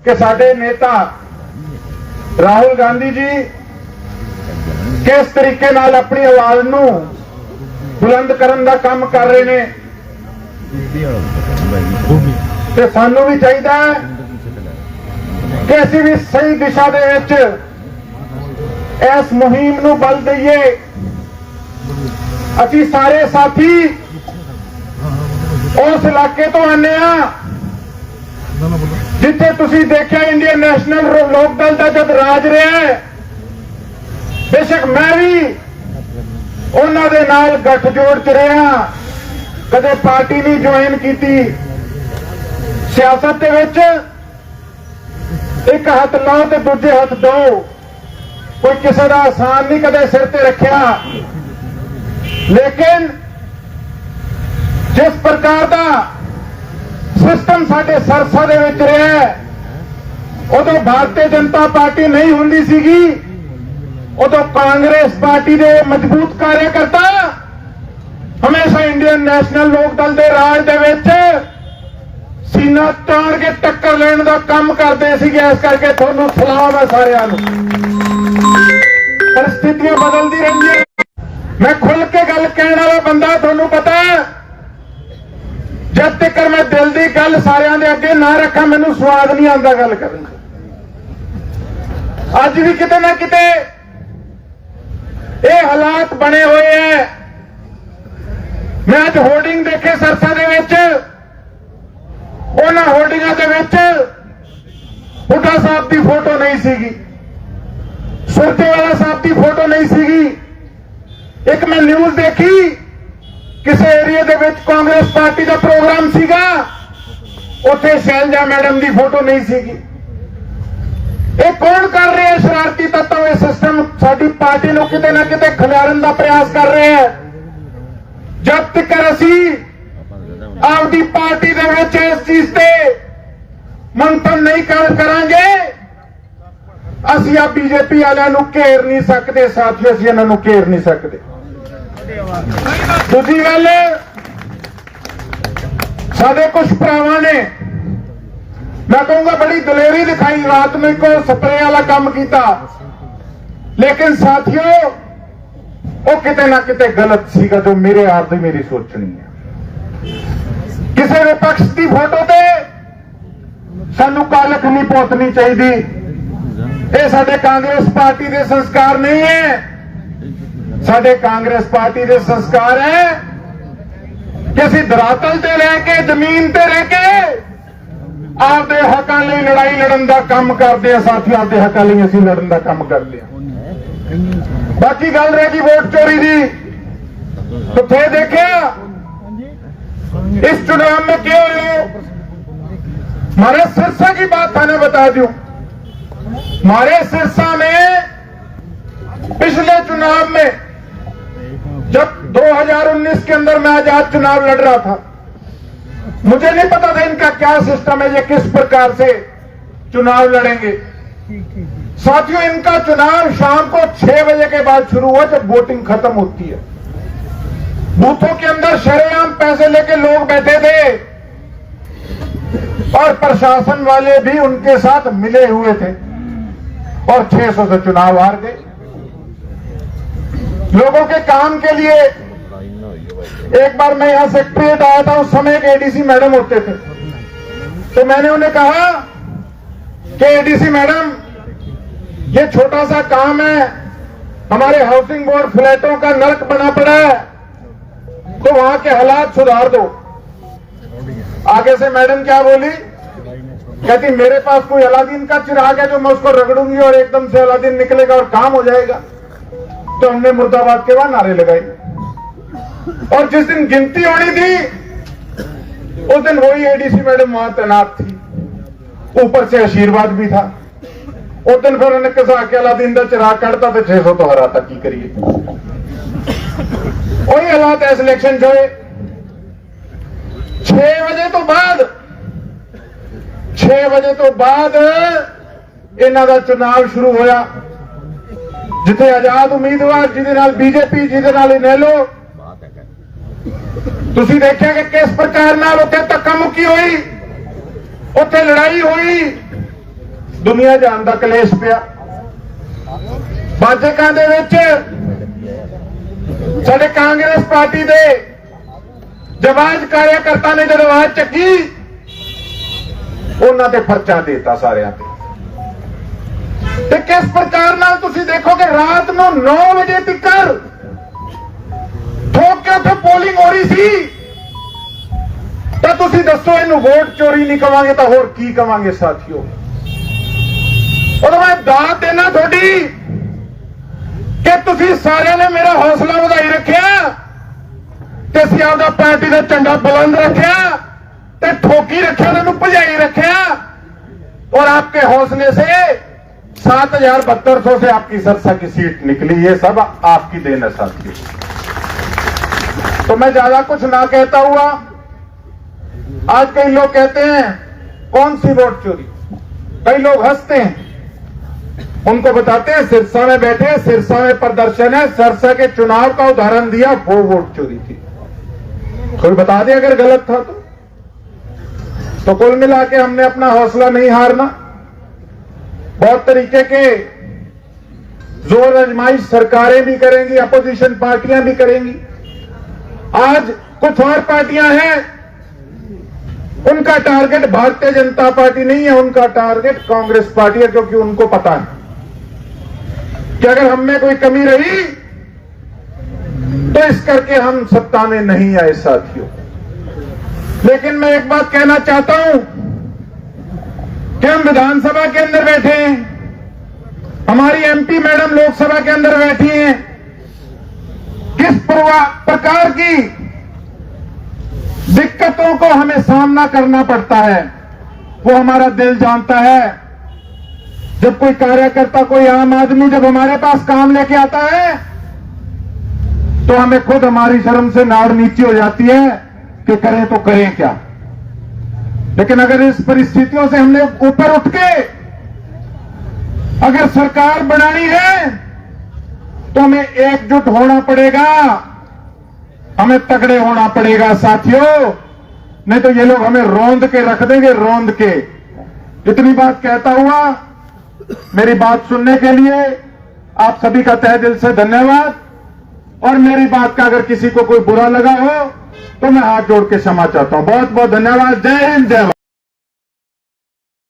कि साडे नेता राहुल गांधी जी किस तरीके नाल अपनी आवाज नूं बुलंद करन दा काम कर रहे ने ते सानू भी चाहिए कि असीं भी सही दिशा दे विच इस मुहिम नूं बल दईए। असीं सारे साथी उस इलाके तो आने आ जिथे तुसीं देखिया इंडियन नेशनल लोक दल का जब राज रहा है, बेशक मैं भी उन्हां दे नाल गठजोड़ च रहा, कदे पार्टी नहीं ज्वाइन की। सियासत दे विच एक हाथ लाओ तो दूजे हाथ दो, कोई किसी का आसान नहीं कदे सिर ते रखिया। लेकिन जिस प्रकार का सिस्टम साडे सरसा दे विच रहा है, उदों भारतीय जनता पार्टी नहीं हुंदी सीगी, उदों कांग्रेस पार्टी दे मजबूत कार्यकर्ता हमेशा इंडियन नेशनल लोक दल दे राज दे विच सीना ताण के टक्कर लेने का काम करते सीगे। इस करके तुहानूं सलाम है सारिआं नूं। परिस्थितियां बदलती रही है, मैं खुल के गल कहने वाला बंदा, तुहानूं पता है जब तक मैं दिल की गल सारिआं दे अगे ना रखा मैनूं स्वाद नहीं आता गल करने का। अज भी किते ना किते ये हालात बने हुए हैं। मैं अज होर्डिंग देखे सरसा दे विच, उन्हां होर्डिंगां दे विच बुड्ढा साहब की फोटो नहीं सीगी, सुरजेवाला साहब की फोटो नहीं सीगी। एक मैं न्यूज़ देखी, किसी एरिया दे विच कांग्रेस पार्टी का प्रोग्राम सीगा, उत्थे शैलजा मैडम की फोटो नहीं सीगी। ये कौन कर रहे हैं? शरारती तत्व ये सिस्टम साडी पार्टी नूं किते ना किते खिलारन का प्रयास कर रहे हैं। जब तक असीं आपकी पार्टी दे विच इस चीज से मंथन नहीं करांगे, असीं आ बीजेपी वालिआं नूं घेर नहीं सकते। साथियों, असीं इन्हां नूं घेर नहीं सकते। दूसरी गल, साडे कुछ भरावां ने, मैं कहूंगा बड़ी दलेरी दिखाई, रात में को स्प्रे वाला काम किया। लेकिन साथियों, वो किते ना किते गलत सीगा, जो मेरे आप की मेरी सोचनी है। किसी विपक्ष की फोटो ते सानू कालख नहीं पोतनी चाहिए। ये साडे कांग्रेस पार्टी के संस्कार नहीं है। साडे कांग्रेस पार्टी के संस्कार है कि असीं धरातल ते रह के, जमीन ते रह के आपदे हकां लई लड़ाई लड़न का काम करते हैं। साथियों, आपदे हकां लई असीं लड़न का काम करते हैं। बाकी गल रह गई वोट चोरी की, तो थे देखिया इस चुनाव में क्या हो। हमारे सिरसा की बात थाने बता दूं, हमारे सिरसा में पिछले चुनाव में जब 2019 के अंदर मैं आजाद चुनाव लड़ रहा था, मुझे नहीं पता था इनका क्या सिस्टम है, ये किस प्रकार से चुनाव लड़ेंगे। साथियों, इनका चुनाव शाम को 6 बजे के बाद शुरू हुआ, जब वोटिंग खत्म होती है। बूथों के अंदर शरेआम पैसे लेके लोग बैठे थे और प्रशासन वाले भी उनके साथ मिले हुए थे, और 600 से चुनाव हार गए। लोगों के काम के लिए एक बार मैं यहां सेक्रेटरीट आया था, उस समय के एडीसी मैडम होते थे, तो मैंने उन्हें कहा कि एडीसी मैडम, ये छोटा सा काम है, हमारे हाउसिंग बोर्ड फ्लैटों का नर्क बना पड़ा है, तो वहां के हालात सुधार दो। आगे से मैडम क्या बोली, कहती मेरे पास कोई अलादीन का चिराग है जो मैं उसको रगड़ूंगी और एकदम से अलादीन निकलेगा और काम हो जाएगा। तो हमने मुर्दाबाद के बाद नारे लगाए, और जिस दिन गिनती होनी थी उस दिन वही एडीसी मैडम वहां तैनात थी, ऊपर से आशीर्वाद भी था। उस दिन फिर उन्हें कसा के अलादीन का चिराग कटता तो 600 तो हराता, की करिए। वही हालात है इलेक्शन जो 6 बजे तो बाद 6 बजे तो बाद इन्हां दा चुनाव शुरू होया, जिथे आजाद उम्मीदवार जिहदे नाल बीजेपी, जिहदे नाल इनेलो, तुसीं देखिया कि किस प्रकार नाल उत्थे धक्का मुक्की हुई, उत्थे लड़ाई हुई। ਦੁਨੀਆ ਜਾਣ ਦਾ ਕਲੇਸ਼ ਪਿਆ। ਬਾਜੇਕਾਂ ਦੇ ਵਿੱਚ ਸਾਡੇ ਕਾਂਗਰਸ ਪਾਰਟੀ ਦੇ ਜਵਾਨ ਕਾਰਿਆਕਰਤਾ ਨੇ ਜਦੋਂ ਆਵਾਜ਼ ਚੱਕੀ, ਉਹਨਾਂ ਤੇ ਪਰਚਾ ਦੇਤਾ ਸਾਰਿਆਂ ਤੇ ਕਿਸ ਪ੍ਰਕਾਰ ਨਾਲ ਤੁਸੀਂ ਦੇਖੋ ਕਿ ਰਾਤ ਨੂੰ 9 ਵਜੇ ਤੱਕ ਠੋਕ ਕੇ ਉੱਥੇ ਪੋਲਿੰਗ ਹੋ ਰਹੀ ਸੀ। ਤਾਂ ਤੁਸੀਂ ਦੱਸੋ ਇਹਨੂੰ ਵੋਟ ਚੋਰੀ ਨਹੀਂ ਕਵਾਂਗੇ ਤਾਂ ਹੋਰ ਕੀ ਕਵਾਂਗੇ ਸਾਥੀਓ। ਔਰ ਮੈਂ ਦਾਤ ਦੇਣਾ ਤੁਹਾਡੀ ਕਿ ਤੁਸੀਂ ਸਾਰਿਆਂ ਨੇ ਮੇਰਾ ਹੌਸਲਾ ਵਧਾਈ ਰੱਖਿਆ ਤੇ ਅਸੀਂ ਆਪਦਾ ਪਾਰਟੀ ਦਾ ਝੰਡਾ ਬੁਲੰਦ ਰੱਖਿਆ ਤੇ ਠੋਕੀ ਰੱਖਿਆ, ਉਹਨਾਂ ਨੂੰ ਭਜਾਈ ਰੱਖਿਆ। और आपके हौसले से 7,7200 से आपकी सरसा की सीट निकली। ये सब आपकी देन है साथियों। तो मैं ज्यादा कुछ ना कहता हुआ, आज कई लोग कहते हैं कौन सी वोट चोरी, कई लोग हंसते हैं, उनको बताते हैं सिरसा में बैठे, सिरसा में प्रदर्शन है, सिरसा के चुनाव का उदाहरण दिया, वो वोट चोरी थी। कोई बता दे अगर गलत था तो कुल मिला के हमने अपना हौसला नहीं हारना। बहुत तरीके के जोर आजमाइश सरकारें भी करेंगी, अपोजिशन पार्टियां भी करेंगी। आज कुछ और पार्टियां हैं, उनका टारगेट भारतीय जनता पार्टी नहीं है, उनका टारगेट कांग्रेस पार्टी है, क्योंकि उनको पता है कि अगर हम में कोई कमी रही तो इस करके हम सत्ता में नहीं आए साथियों। लेकिन मैं एक बात कहना चाहता हूं कि हम विधानसभा के अंदर बैठे हैं, हमारी एमपी मैडम लोकसभा के अंदर बैठी हैं, किस प्रकार की दिक्कतों को हमें सामना करना पड़ता है वो हमारा दिल जानता है। जब कोई कार्यकर्ता, कोई आम आदमी जब हमारे पास काम लेके आता है तो हमें खुद हमारी शर्म से नाड़ नीचे हो जाती है कि करें तो करें क्या। लेकिन अगर इस परिस्थितियों से हमने ऊपर उठ के अगर सरकार बनानी है तो हमें एकजुट होना पड़ेगा, हमें तगड़े होना पड़ेगा साथियों, नहीं तो ये लोग हमें रौंद के रख देंगे, रौंद के। इतनी बात कहता हुआ मेरी बात सुनने के लिए आप सभी का तहे दिल से धन्यवाद। और मेरी बात का अगर किसी को कोई बुरा लगा हो तो मैं हाथ जोड़ के क्षमा चाहता हूं। बहुत बहुत धन्यवाद। जय हिंद, जय भारत।